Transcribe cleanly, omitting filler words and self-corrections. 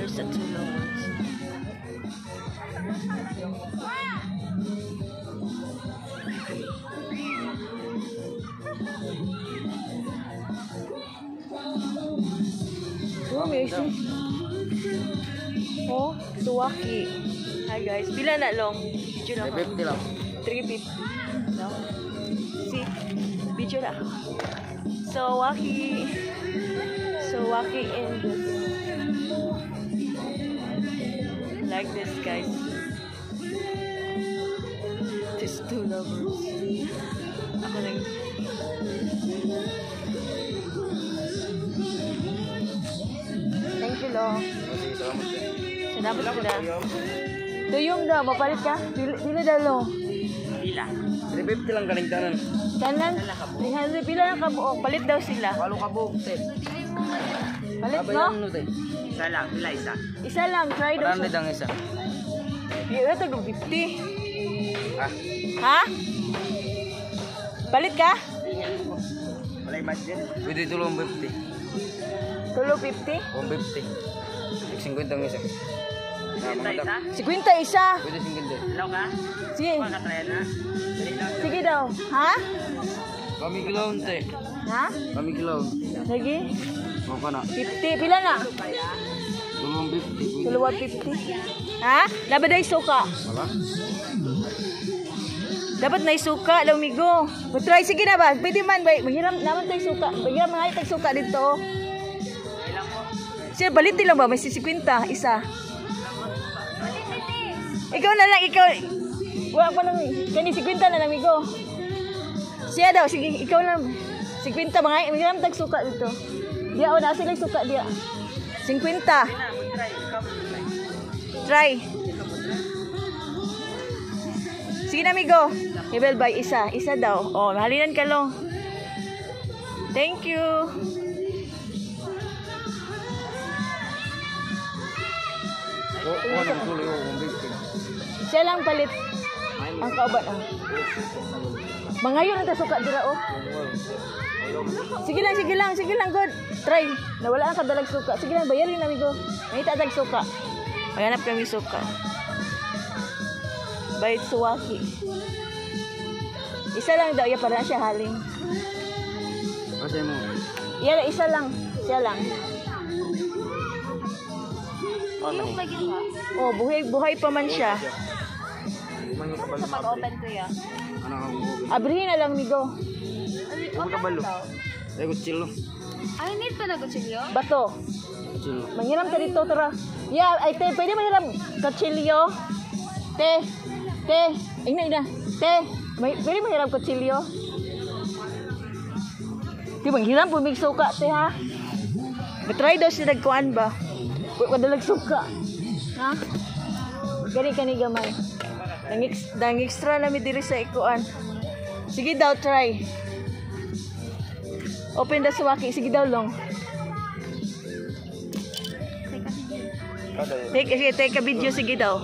sa Two Lovers. Oh, amazing. Oh, Suwaki. Hi guys. Pila na long? Video na 350 lang. 350. No? See? Video na. Suwaki. Suwaki in this. Like this, guys. These Two Lovers. Ako lang. Thank you, Lo. Salamat sila. Tuyong daw, mapalit ka? Pila daw, Lo? Pila. 350 lang kalingtanan. Kanan? 300. Pila lang kabuok. Palit daw sila. 8 kabuk, te. Palit, Abay no? ano, te? Isa lang, pila isa. Isa lang, try daw siya. 100 ang isa. Iya, ito 50. Ha? Ha? Palit ka? Walay budget. Pwede tulong 50. Tulo 50? 150. 50 ang isa. 50 isa? Pwede 50. Hello ka? Sige. Makatry na. Sige daw. Ha? Kami kilawon, te. Ha? Kami kilawon. Sige. O ka na. 50. Pila na? Tulong 50. Tulo 50. Ha? Dapat na isuka. Wala? Dapat na isuka, lumigo. Try, sige na ba? Pwede man ba? Maghiram naman tayo suka. Maghiram na tayo suka dito. Siya, balitin lang ba? May 50. Isa. Ikaw na lang, ikaw. Wala pa lang. Kani 50 na lang, amigo. Siya daw, sige, ikaw lang. 50, mga maghiram tayo suka dito. Diya, o, nasa lang suka, diya. 50. Try. Sige na, amigo. Ibel by isa. Isa daw. Oh, mahalinan ka long. Thank you. Ano tuloy o 150. Siya lang palit. Ang kauban. Oh. Mangayon ang tasuka dira, oh. Sige lang, good. Try. Nawala ang kadalag suka. Sige lang, bayarin na, amigo. May tatag suka. Maghanap kami suka. Bayit Suwaki. Isa lang daw, ya para siya haling. Kasi mo. Yan, isa lang. Siya lang. Oh, buhay pa man siya. Sa pag-open ko yan. Ano ka mo? Abrihin na lang, migo. Huwag ka balo. Ay, kutsilyo. Ay, need pa na kutsilyo? Bato. Kutsilyo. Manghiram ka dito, tara. Yeah, ay, te, pwede manghiram kutsilyo. Te. Ina. Te, pwede manghiram kutsilyo. Di manghiram, pumigso ka, te, ha? Matry daw siya nagkuhan ba? Wadalag suka. Ha? Gani gamay. Dang extra na mi diri sa ikuan. Sige daw, try. Open the Suwaki. Sige daw, long. Take a video. Sige daw.